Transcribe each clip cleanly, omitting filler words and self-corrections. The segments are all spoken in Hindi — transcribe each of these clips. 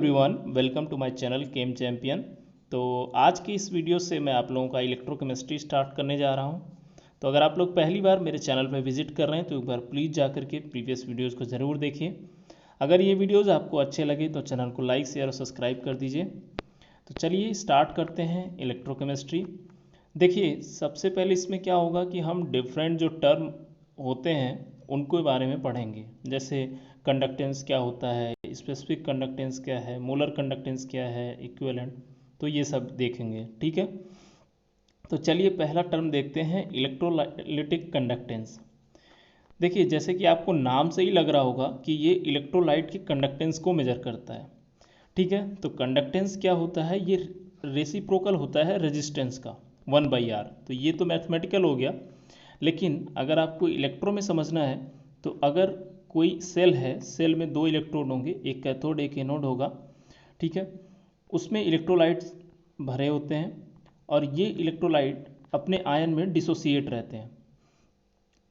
Everyone, welcome to my channel chem champion. तो आज की इस वीडियो से मैं आप लोगों का इलेक्ट्रोकेमिस्ट्री स्टार्ट करने जा रहा हूं। तो अगर आप लोग पहली बार मेरे चैनल पर विजिट कर रहे हैं तो एक बार प्लीज़ जा करके प्रीवियस वीडियोस को ज़रूर देखिए। अगर ये वीडियोस आपको अच्छे लगे तो चैनल को लाइक शेयर और सब्सक्राइब कर दीजिए। तो चलिए स्टार्ट करते हैं इलेक्ट्रोकेमिस्ट्री। देखिए, सबसे पहले इसमें क्या होगा कि हम डिफरेंट जो टर्म होते हैं उनको बारे में पढ़ेंगे। जैसे कंडक्टेंस क्या होता है, स्पेसिफिक कंडक्टेंस क्या है, मोलर कंडक्टेंस क्या है, इक्विवेलेंट, तो ये सब देखेंगे। ठीक है, तो चलिए पहला टर्म देखते हैं, इलेक्ट्रोलाइटिक कंडक्टेंस। देखिए, जैसे कि आपको नाम से ही लग रहा होगा कि ये इलेक्ट्रोलाइट की कंडक्टेंस को मेजर करता है। ठीक है, तो कंडक्टेंस क्या होता है, ये रेसिप्रोकल होता है रेजिस्टेंस का 1/r। तो ये तो मैथमेटिकल हो गया, लेकिन अगर आपको इलेक्ट्रो में समझना है तो अगर कोई सेल है, सेल में दो इलेक्ट्रोड होंगे, एक कैथोड एक एनोड होगा। ठीक है, उसमें इलेक्ट्रोलाइट्स भरे होते हैं और ये इलेक्ट्रोलाइट अपने आयन में डिसोसिएट रहते हैं।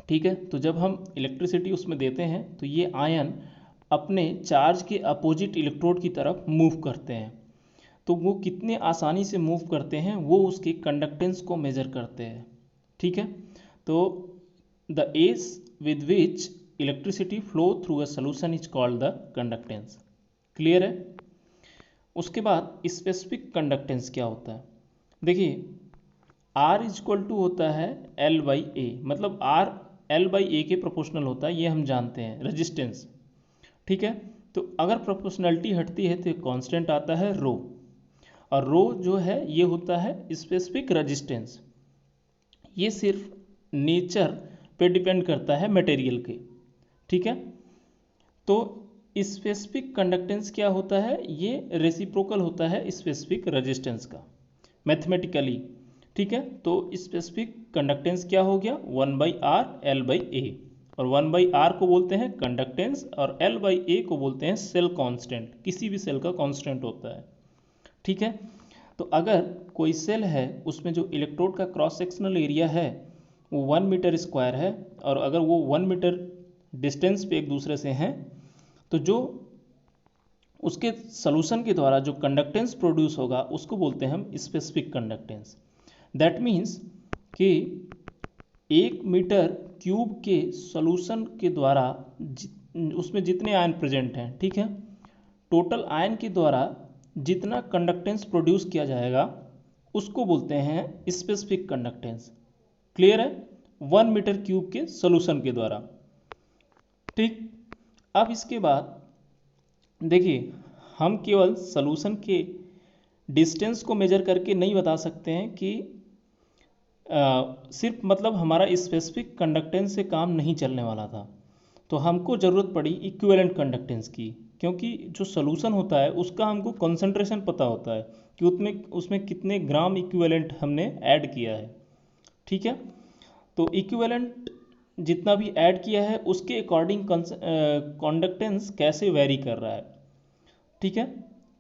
ठीक है, तो जब हम इलेक्ट्रिसिटी उसमें देते हैं तो ये आयन अपने चार्ज के अपोजिट इलेक्ट्रोड की तरफ मूव करते हैं। तो वो कितने आसानी से मूव करते हैं वो उसके कंडक्टेंस को मेजर करते हैं। ठीक है, तो the ease with which electricity flow through a solution is called the conductance. Clear है। उसके बाद स्पेसिफिक कंडक्टेंस क्या होता है। देखिए, R इज इक्वल टू होता है L/A, मतलब R L/A के प्रोपोर्शनल होता है, ये हम जानते हैं रेजिस्टेंस। ठीक है, तो अगर प्रोपोर्शनलिटी हटती है तो एक कांस्टेंट आता है रो, और रो जो है ये होता है स्पेसिफिक रेजिस्टेंस। ये सिर्फ नेचर पे डिपेंड करता है मटेरियल के। ठीक है, तो स्पेसिफिक कंडक्टेंस क्या होता है, ये रेसिप्रोकल होता है स्पेसिफिक रेजिस्टेंस का मैथमेटिकली। ठीक है, तो स्पेसिफिक कंडक्टेंस क्या हो गया, 1/r L/A, और 1/r को बोलते हैं कंडक्टेंस और L/A को बोलते हैं सेल कांस्टेंट, किसी भी सेल का कांस्टेंट होता है। ठीक है, तो अगर कोई सेल है उसमें जो इलेक्ट्रोड का क्रॉस सेक्शनल एरिया है वो 1 मीटर स्क्वायर है, और अगर वो 1 मीटर डिस्टेंस पे एक दूसरे से हैं, तो जो उसके सॉल्यूशन के द्वारा जो कंडक्टेंस प्रोड्यूस होगा उसको बोलते हैं हम स्पेसिफिक कंडक्टेंस। दैट मीन्स कि 1 मीटर क्यूब के सॉल्यूशन के द्वारा उसमें जितने आयन प्रेजेंट हैं, ठीक है, टोटल आयन के द्वारा जितना कंडक्टेंस प्रोड्यूस किया जाएगा उसको बोलते हैं स्पेसिफिक कंडक्टेंस। क्लियर है, 1 मीटर क्यूब के सॉल्यूशन के द्वारा। ठीक, अब इसके बाद देखिए, हम केवल सॉल्यूशन के डिस्टेंस को मेजर करके नहीं बता सकते हैं कि सिर्फ मतलब हमारा स्पेसिफिक कंडक्टेंस से काम नहीं चलने वाला था, तो हमको ज़रूरत पड़ी इक्विवेलेंट कंडक्टेंस की, क्योंकि जो सॉल्यूशन होता है उसका हमको कंसंट्रेशन पता होता है कि उसमें कितने ग्राम इक्विवेलेंट हमने ऐड किया है। ठीक है, तो इक्विवेलेंट जितना भी ऐड किया है उसके अकॉर्डिंग कंडक्टेंस कैसे वेरी कर रहा है। ठीक है,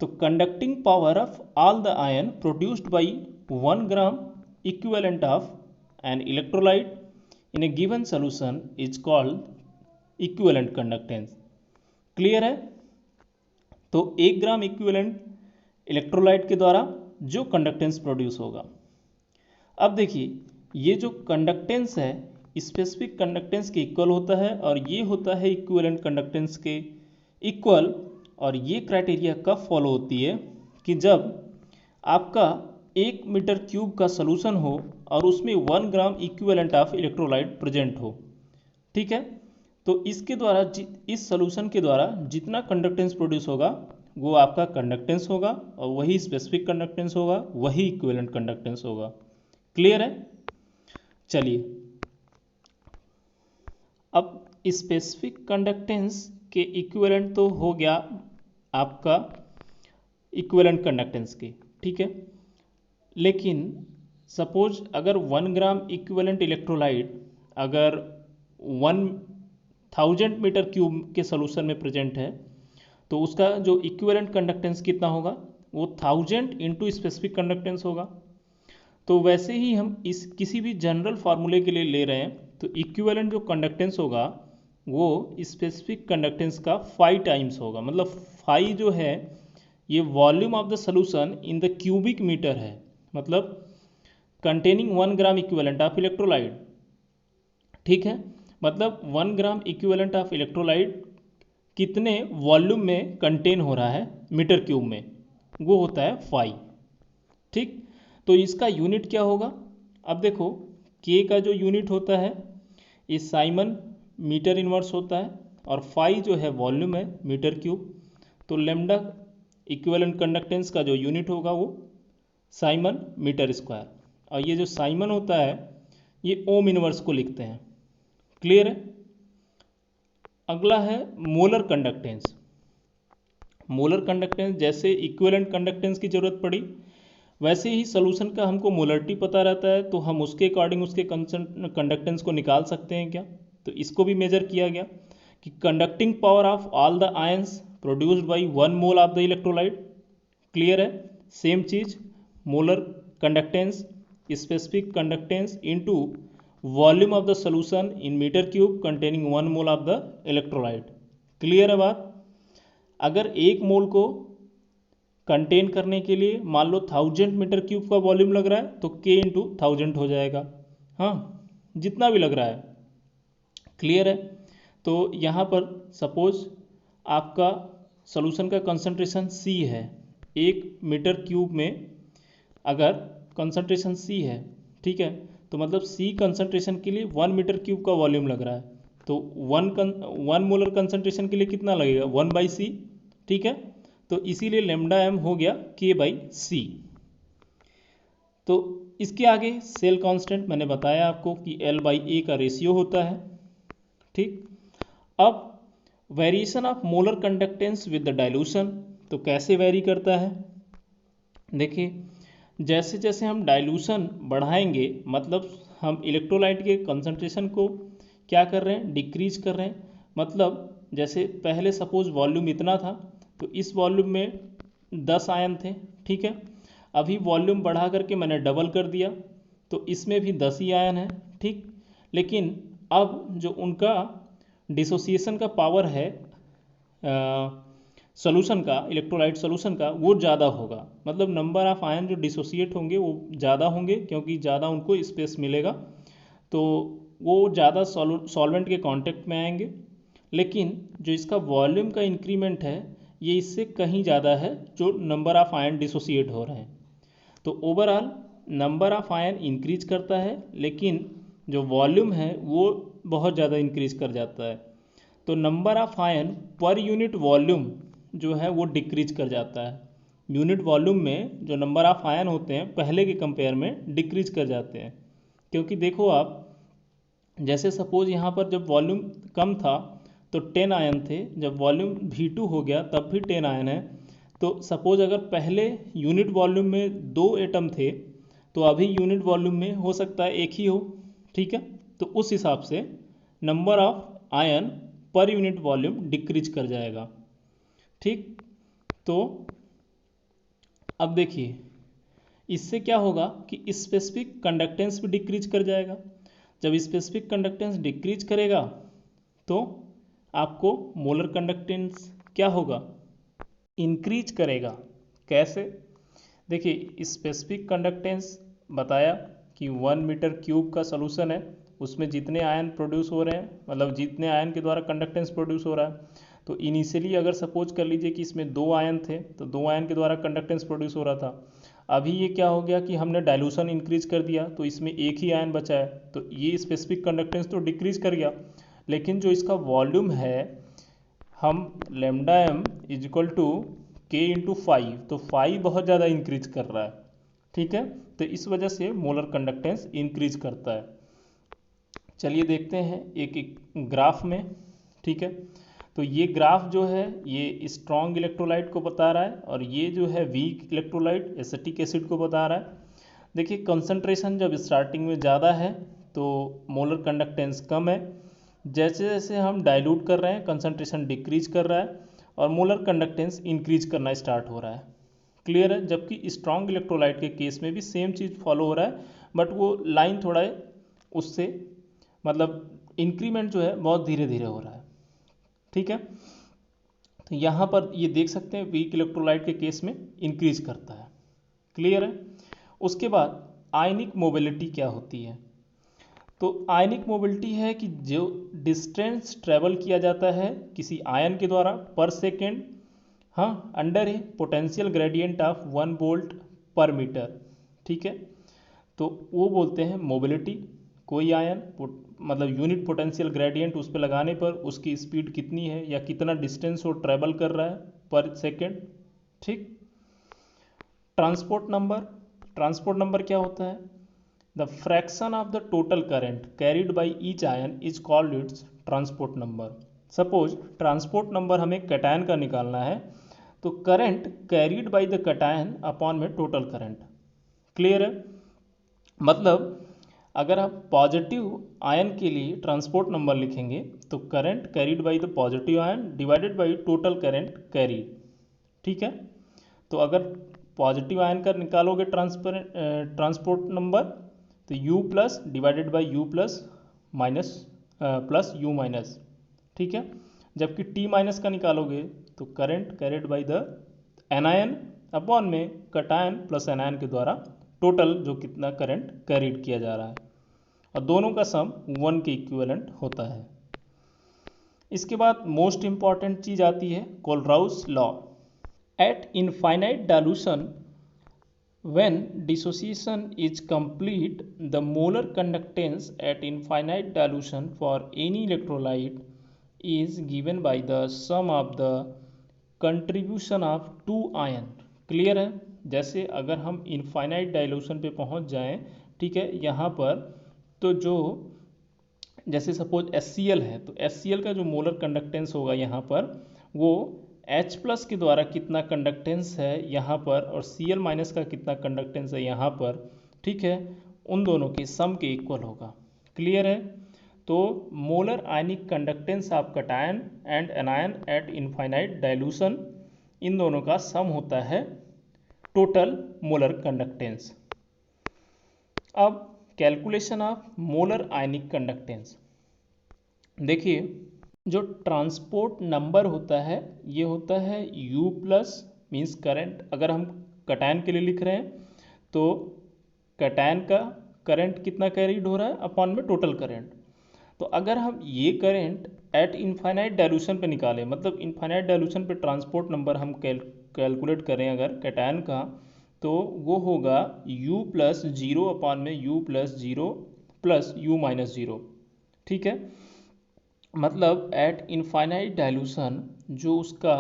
तो conducting power of all the ion produced by 1 gram equivalent of an electrolyte in A given solution is called equivalent conductance. Clear है, तो 1 ग्राम इक्विवेलेंट इलेक्ट्रोलाइट के द्वारा जो कंडक्टेंस प्रोड्यूस होगा। अब देखिए, ये जो कंडक्टेंस है स्पेसिफिक कंडक्टेंस के इक्वल होता है और ये होता है इक्विवेलेंट कंडक्टेंस के इक्वल। और ये क्राइटेरिया कब फॉलो होती है कि जब आपका 1 मीटर क्यूब का सॉल्यूशन हो और उसमें 1 gram equivalent of electrolyte present हो। ठीक है, तो इसके द्वारा इस सॉल्यूशन के द्वारा जितना कंडक्टेंस प्रोड्यूस होगा वो आपका कंडक्टेंस होगा, और वही स्पेसिफिक कंडक्टेंस होगा, वही इक्विवेलेंट कंडक्टेंस होगा। क्लियर है। चलिए, अब स्पेसिफिक कंडक्टेंस के इक्विवेलेंट तो हो गया आपका इक्विवेलेंट कंडक्टेंस के। ठीक है, लेकिन सपोज अगर 1 ग्राम इक्विवेलेंट इलेक्ट्रोलाइट अगर 1000 मीटर क्यूब के सॉल्यूशन में प्रेजेंट है तो उसका जो इक्विवेलेंट कंडक्टेंस कितना होगा, वो 1000 इंटू स्पेसिफिक कंडक्टेंस होगा। तो वैसे ही हम इस किसी भी जनरल फार्मूले के लिए ले रहे हैं तो इक्विवेलेंट जो कंडक्टेंस होगा वो स्पेसिफिक कंडक्टेंस का 5 टाइम्स होगा। मतलब 5 जो है ये volume of the solution in the cubic metre है, मतलब containing 1 gram equivalent of electrolyte. ठीक है, मतलब 1 ग्राम इक्विवेलेंट ऑफ इलेक्ट्रोलाइट कितने वॉल्यूम में कंटेन हो रहा है मीटर क्यूब में, वो होता है 5। ठीक, तो इसका यूनिट क्या होगा? अब देखो के का जो यूनिट होता है इस साइमन मीटर इनवर्स होता है, और फाई जो है वॉल्यूम है मीटर क्यूब। तो लेमडा इक्विवेलेंट कंडक्टेंस का जो यूनिट होगा वो साइमन मीटर स्क्वायर, और ये जो साइमन होता है ये ओम इनवर्स को लिखते हैं। क्लियर है? अगला है मोलर कंडक्टेंस। मोलर कंडक्टेंस, जैसे इक्विवेलेंट कंडक्टेंस की जरूरत पड़ी वैसे ही सोल्यूशन का हमको मोलरिटी पता रहता है, तो हम उसके अकॉर्डिंग उसके कंडक्टेंस को निकाल सकते हैं क्या? तो इसको भी मेजर किया गया कि conducting power of all the ions produced by 1 mole of the electrolyte. Clear है? सेम चीज, molar conductance, specific conductance into volume of the solution in metre cube containing 1 mole of the electrolyte. Clear है बात? अगर 1 मोल को कंटेन करने के लिए मान लो 1000 मीटर क्यूब का वॉल्यूम लग रहा है, तो K इंटू 1000 हो जाएगा, हाँ, जितना भी लग रहा है। क्लियर है? तो यहाँ पर सपोज आपका सॉल्यूशन का कंसंट्रेशन C है, 1 मीटर क्यूब में अगर कंसंट्रेशन C है, ठीक है, तो मतलब C कंसंट्रेशन के लिए 1 मीटर क्यूब का वॉल्यूम लग रहा है, तो 1 मोलर कंसंट्रेशन के लिए कितना लगेगा? 1/C। ठीक है, तो इसीलिए लेमडा एम हो गया K/C। तो इसके आगे सेल कांस्टेंट मैंने बताया आपको कि L/A का रेशियो होता है। ठीक, अब variation of molar conductance with the dilution, तो कैसे वेरी करता है? देखिए, जैसे जैसे हम डाइल्यूशन बढ़ाएंगे, मतलब हम इलेक्ट्रोलाइट के कंसंट्रेशन को क्या कर रहे हैं? डिक्रीज कर रहे हैं। मतलब जैसे पहले सपोज वॉल्यूम इतना था, तो इस वॉल्यूम में 10 आयन थे, ठीक है, अभी वॉल्यूम बढ़ा करके मैंने डबल कर दिया, तो इसमें भी 10 ही आयन है। ठीक, लेकिन अब जो उनका डिसोसिएशन का पावर है सोल्यूशन का, इलेक्ट्रोलाइट सोल्यूशन का, वो ज़्यादा होगा, मतलब नंबर ऑफ आयन जो डिसोसिएट होंगे वो ज़्यादा होंगे, क्योंकि ज़्यादा उनको स्पेस मिलेगा, तो वो ज़्यादा सॉल्वेंट के कांटेक्ट में आएंगे। लेकिन जो इसका वॉल्यूम का इंक्रीमेंट है ये इससे कहीं ज़्यादा है, जो नंबर ऑफ आयन डिसोसिएट हो रहे हैं। तो overall number of ion increase करता है, लेकिन जो वॉल्यूम है वो बहुत ज़्यादा इंक्रीज कर जाता है। तो number of ion per unit volume जो है वो डिक्रीज कर जाता है। यूनिट वॉल्यूम में जो नंबर ऑफ आयन होते हैं पहले के कंपेयर में डिक्रीज कर जाते हैं, क्योंकि देखो आप, जैसे सपोज यहाँ पर जब वॉल्यूम कम था तो 10 आयन थे, जब वॉल्यूम V2 हो गया तब भी 10 आयन है। तो सपोज अगर पहले यूनिट वॉल्यूम में 2 एटम थे, तो अभी यूनिट वॉल्यूम में हो सकता है 1 ही हो। ठीक है, तो उस हिसाब से number of ion per unit volume decrease कर जाएगा। ठीक, तो अब देखिए इससे क्या होगा कि स्पेसिफिक कंडक्टेंस भी डिक्रीज कर जाएगा। जब स्पेसिफिक कंडक्टेंस डिक्रीज करेगा तो आपको मोलर कंडक्टेंस क्या होगा? इंक्रीज करेगा। कैसे? देखिए, स्पेसिफिक कंडक्टेंस बताया कि 1 मीटर क्यूब का सॉल्यूशन है, उसमें जितने आयन प्रोड्यूस हो रहे हैं, मतलब जितने आयन के द्वारा कंडक्टेंस प्रोड्यूस हो रहा है, तो इनिशियली अगर सपोज कर लीजिए कि इसमें 2 आयन थे, तो 2 आयन के द्वारा कंडक्टेंस प्रोड्यूस हो रहा था। अभी ये क्या हो गया कि हमने डाइल्यूशन इंक्रीज कर दिया, तो इसमें 1 ही आयन बचा है, तो ये स्पेसिफिक कंडक्टेंस तो डिक्रीज कर गया, लेकिन जो इसका वॉल्यूम है, हम lambda M is equal to K into 5, तो 5 बहुत ज़्यादा इंक्रीज कर रहा है। ठीक है, तो इस वजह से मोलर कंडक्टेंस इंक्रीज करता है। चलिए देखते हैं एक ग्राफ में। ठीक है, तो ये ग्राफ जो है ये स्ट्रॉन्ग इलेक्ट्रोलाइट को बता रहा है, और ये जो है वीक इलेक्ट्रोलाइट एसिटिक एसिड को बता रहा है। देखिए, कंसंट्रेशन जब स्टार्टिंग में ज़्यादा है तो मोलर कंडक्टेंस कम है, जैसे जैसे हम डाइल्यूट कर रहे हैं कंसंट्रेशन डिक्रीज कर रहा है और मोलर कंडक्टेंस इंक्रीज करना स्टार्ट हो रहा है। क्लियर है? जबकि स्ट्रॉन्ग इलेक्ट्रोलाइट के केस में भी सेम चीज़ फॉलो हो रहा है, बट वो लाइन थोड़ा उससे मतलब इंक्रीमेंट जो है बहुत धीरे धीरे हो रहा है। ठीक है, तो यहाँ पर ये देख सकते हैं वीक इलेक्ट्रोलाइट के केस में इंक्रीज करता है। क्लियर है। उसके बाद आयनिक मोबिलिटी क्या होती है? तो आयनिक मोबिलिटी है कि जो डिस्टेंस ट्रेवल किया जाता है किसी आयन के द्वारा पर सेकेंड, हाँ, under A potential gradient of 1 volt पर मीटर। ठीक है, तो वो बोलते हैं मोबिलिटी। कोई आयन मतलब यूनिट पोटेंशियल ग्रेडियंट उस पर लगाने पर उसकी स्पीड कितनी है या कितना डिस्टेंस वो ट्रेवल कर रहा है पर सेकेंड। ठीक। ट्रांसपोर्ट नंबर क्या होता है? The fraction of the total current carried by each ion is called its transport number. Suppose transport number हमें कैटायन का निकालना है, तो current carried by the cation upon में टोटल करंट। क्लियर है। मतलब अगर आप पॉजिटिव आयन के लिए ट्रांसपोर्ट नंबर लिखेंगे तो current carried by the positive ion divided by total current carried. ठीक है, तो अगर पॉजिटिव आयन का निकालोगे ट्रांसपोर्ट नंबर तो U plus divided by U plus minus plus U minus. ठीक है, जबकि T माइनस का निकालोगे तो current carried by the anion upon में कैटायन प्लस एनायन के द्वारा टोटल जो कितना करंट कैरिड किया जा रहा है, और दोनों का सम 1 के इक्विवेलेंट होता है। इसके बाद मोस्ट इंपॉर्टेंट चीज आती है Kohlrausch law. Eight infinite dilution when dissociation is complete, the molar conductance at infinite dilution for any electrolyte is given by the sum of the contribution of two ion। Clear है। जैसे अगर हम इनफाइनाइट डाइल्यूशन पे पहुंच जाएं, ठीक है, यहाँ पर तो जो जैसे सपोज HCl है तो HCl का जो मोलर कंडक्टेंस होगा यहाँ पर वो H प्लस के द्वारा कितना कंडक्टेंस है यहाँ पर और Cl माइनस का कितना कंडक्टेंस है यहाँ पर, ठीक है, उन दोनों के सम के इक्वल होगा। क्लियर है। तो molar ionic conductance of cation and anion at infinite dilution, इन दोनों का सम होता है टोटल मोलर कंडक्टेंस। अब calculation of molar ionic conductance देखिए, जो ट्रांसपोर्ट नंबर होता है ये होता है U प्लस मीन्स करंट। अगर हम कैटायन के लिए लिख रहे हैं तो कैटायन का करंट कितना कैरिड हो रहा है अपॉन में टोटल करंट। तो अगर हम ये करंट एट इनफाइनाइट डाइल्यूशन पे निकालें, मतलब इनफाइनाइट डाइल्यूशन पे ट्रांसपोर्ट नंबर हम कैलकुलेट करें अगर कैटायन का, तो वो होगा U प्लस 0 अपॉन में U plus 0 plus U minus 0। ठीक है, मतलब एट इनफाइनाइट डाइल्यूशन जो उसका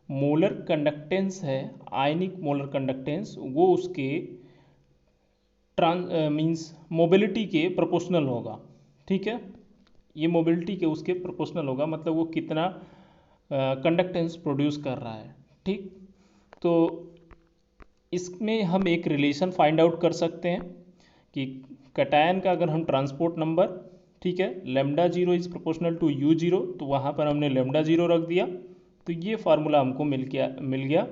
मोलर कंडक्टेंस है, आयनिक मोलर कंडक्टेंस, वो उसके मीन्स मोबिलिटी के प्रोपोर्शनल होगा। ठीक है, ये मोबिलिटी के उसके प्रोपोर्शनल होगा, मतलब वो कितना कंडक्टेंस प्रोड्यूस कर रहा है। ठीक, तो इसमें हम एक रिलेशन फाइंड आउट कर सकते हैं कि कैटायन का अगर हम ट्रांसपोर्ट नंबर, ठीक है, lambda 0 is proportional to U0, तो वहाँ पर हमने लेमडा 0 रख दिया, तो ये फार्मूला हमको मिल गया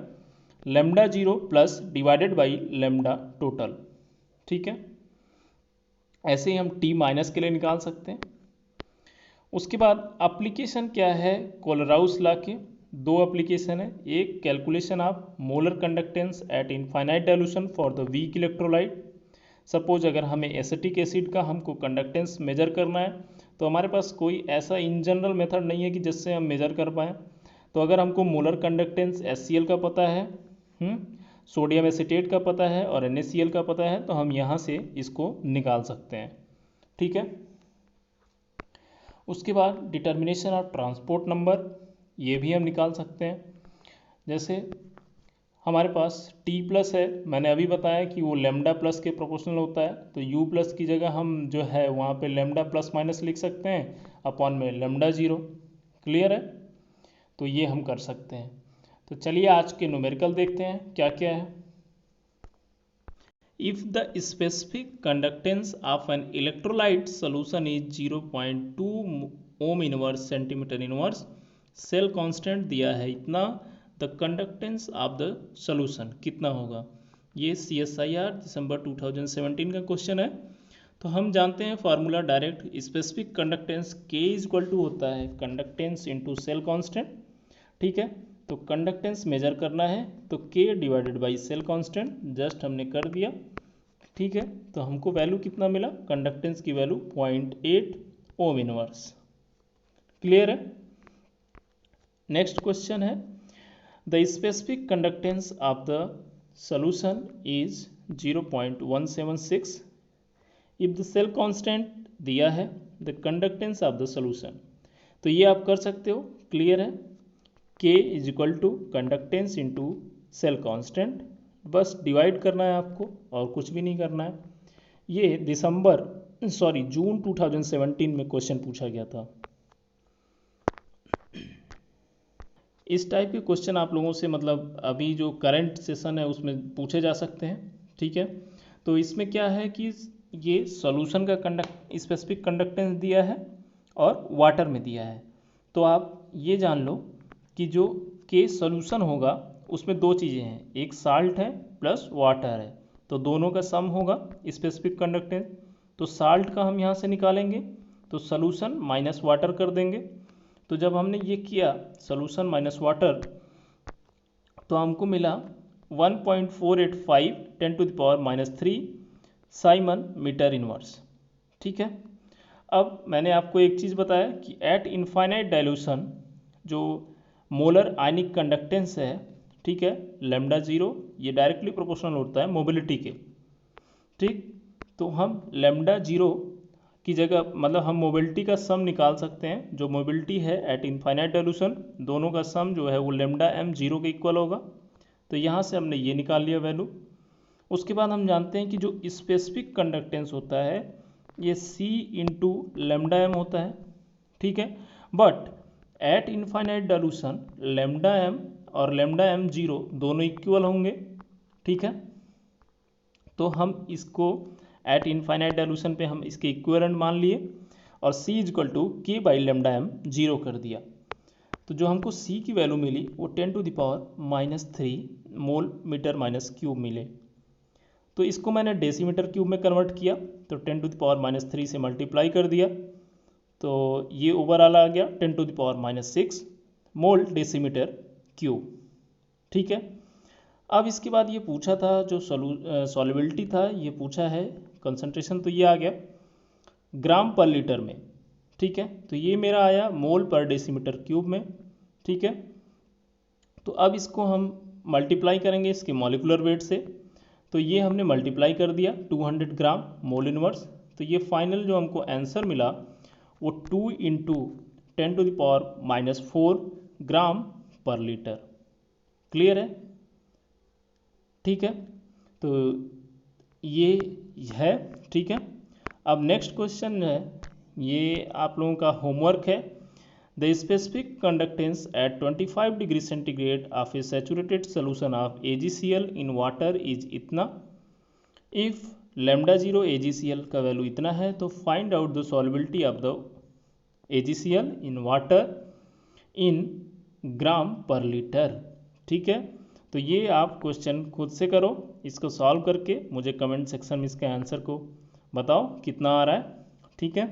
lambda 0 plus divided by lambda total. ठीक है, ऐसे ही हम T माइनस के लिए निकाल सकते हैं। उसके बाद एप्लीकेशन क्या है कोलराउस लॉ के? दो एप्लीकेशन है, एक calculation of molar conductance eight infinite dilution for the weak electrolyte. Suppose अगर हमें एसिटिक एसिड का हमको कंडक्टेंस मेजर करना है तो हमारे पास कोई ऐसा इन जनरल मेथड नहीं है कि जिससे हम मेजर कर पाएँ। तो अगर हमको मोलर कंडक्टेंस HCl का पता है, सोडियम एसीटेट का पता है और NaCl का पता है, तो हम यहाँ से इसको निकाल सकते हैं। ठीक है, उसके बाद डिटर्मिनेशन ऑफ ट्रांसपोर्ट नंबर, ये भी हम निकाल सकते हैं। जैसे हमारे पास T प्लस है, मैंने अभी बताया कि वो लेमडा प्लस के प्रोपोर्शनल होता है, तो U प्लस की जगह हम जो है वहाँ पे लेमडा प्लस माइनस लिख सकते हैं अपॉन में लेमडा 0। क्लियर है, तो ये हम कर सकते हैं। तो चलिए आज के न्यूमेरिकल देखते हैं क्या क्या है। If the specific conductance of an electrolyte solution is 0.2 ohm inverse centimetre inverse, cell constant दिया है इतना, the conductance of the solution कितना होगा? ये CSIR दिसंबर 2017 का क्वेश्चन है। तो हम जानते हैं formula direct, specific conductance K is equal to होता है कंडक्टेंस इनटू सेल कांस्टेंट। ठीक है। तो कंडक्टेंस मेजर करना है तो K divided by cell constant just हमने कर दिया, ठीक है। तो हमको वैल्यू कितना मिला, कंडक्टेंस की वैल्यू 0.8 ओम इनवर्स। क्लियर है। नेक्स्ट क्वेश्चन है the specific conductance of the solution is 0.176 if the cell constant दिया है the conductance of the solution. तो ये आप कर सकते हो, क्लियर है। K is equal to conductance into cell constant, बस डिवाइड करना है आपको और कुछ भी नहीं करना है। ये जून 2017 में क्वेश्चन पूछा गया था। इस टाइप के क्वेश्चन आप लोगों से मतलब अभी जो करंट सेशन है उसमें पूछे जा सकते हैं, ठीक है। तो इसमें क्या है कि ये सॉल्यूशन का स्पेसिफिक कंडक्टेंस दिया है और वाटर में दिया है। तो आप ये जान लो कि जो के सॉल्यूशन होगा उसमें दो चीज़ें हैं, एक साल्ट है प्लस वाटर है, तो दोनों का सम होगा स्पेसिफिक कंडक्टेंस। तो साल्ट का हम यहाँ से निकालेंगे तो सॉल्यूशन माइनस वाटर कर देंगे। तो जब हमने ये किया सॉल्यूशन माइनस वाटर तो हमको मिला 1.485 10⁻³ साइमन मीटर इनवर्स, ठीक है। अब मैंने आपको एक चीज़ बताया कि एट इनफाइनाइट डाइल्यूशन जो मोलर आयनिक कंडक्टेंस है, ठीक है, लैम्डा 0 ये डायरेक्टली प्रोपोर्शनल होता है मोबिलिटी के, ठीक। तो हम लैम्डा 0 की जगह मतलब हम मोबिलिटी का सम निकाल सकते हैं। जो मोबिलिटी है एट इनफाइनाइट डाइल्यूशन दोनों का सम जो है वो लैम्डा m 0 के इक्वल होगा। तो यहाँ से हमने ये निकाल लिया वैल्यू। उसके बाद हम जानते हैं कि जो स्पेसिफिक कंडक्टेंस होता है ये C इंटू लैम्डा m होता है, ठीक है। But at infinite dilution lambda m और लैम्डा m 0 दोनों इक्वल होंगे, ठीक है। तो हम इसको एट इनफाइनाइट डाइल्यूशन पे हम इसके इक्विवेलेंट मान लिए और C इक्वल टू के बाई लैम्डा m 0 कर दिया। तो जो हमको C की वैल्यू मिली वो 10⁻³ मोल मीटर माइनस क्यूब मिले। तो इसको मैंने डेसीमीटर क्यूब में कन्वर्ट किया तो 10⁻³ से मल्टीप्लाई कर दिया तो ये ओवरऑल आ गया 10⁻⁻6 मोल डेसीमीटर क्यूब, ठीक है। अब इसके बाद ये पूछा था जो सॉल्युबिलिटी था, ये पूछा है कंसंट्रेशन, तो ये आ गया ग्राम पर लीटर में, ठीक है। तो ये मेरा आया मोल पर डेसीमीटर क्यूब में, ठीक है। तो अब इसको हम मल्टीप्लाई करेंगे इसके मॉलिकुलर वेट से, तो ये हमने मल्टीप्लाई कर दिया 200 ग्राम मोल इनवर्स। तो ये फाइनल जो हमको आंसर मिला वो 2 इंटू 10⁻⁻4 ग्राम पर लीटर। क्लियर है, ठीक है। तो ये है, ठीक है। अब नेक्स्ट क्वेश्चन है, ये आप लोगों का होमवर्क है। The specific conductance at 25 degree centigrade of a saturated solution of AgCl in water is इतना। इफ लैम्डा 0 AgCl का वैल्यू इतना है तो find out the solubility of the AgCl in water in gram per litre, ठीक है। तो ये आप क्वेश्चन खुद से करो, इसको सॉल्व करके मुझे कमेंट सेक्शन में इसके आंसर को बताओ कितना आ रहा है, ठीक है।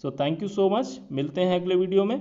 So thank you so much, मिलते हैं अगले वीडियो में।